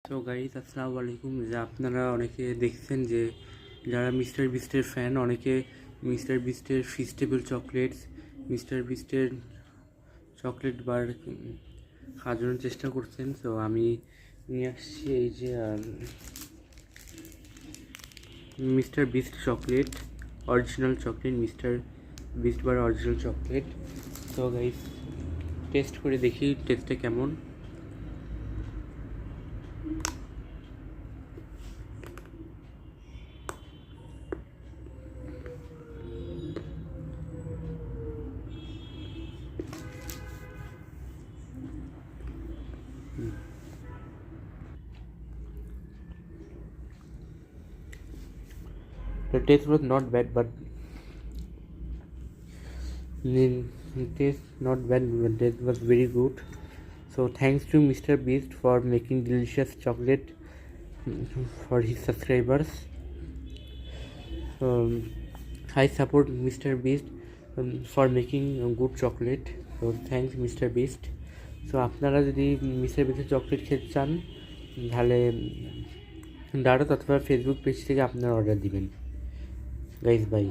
তো গাইস আসসালামু আলাইকুম। যে আপনারা অনেকে দেখছেন যে যারা মিস্টার বিস্টের ফ্যান, অনেকে মিস্টার বিস্টের ফিস্টেবল চকলেটস, মিস্টার বিস্টের চকলেট বার খাওয়ার জন্য চেষ্টা করছেন। তো আমি নিয়ে আসছি এই যে Mister Beast chocolate, original chocolate, Mister Beast bar original chocolate. তো গাইস টেস্ট করে দেখি টেস্টটা কেমন। The taste was not bad, but taste not bad, but taste was very good. So thanks to Mr. Beast for making delicious chocolate for his subscribers. I support Mr. Beast for making good chocolate. So thanks Mr. Beast. So আপনারা যদি mister বিস্টের chocolate খেতে চান তাহলে direct অথবা Facebook page থেকে আপনারা order দিবেন। Guys bye.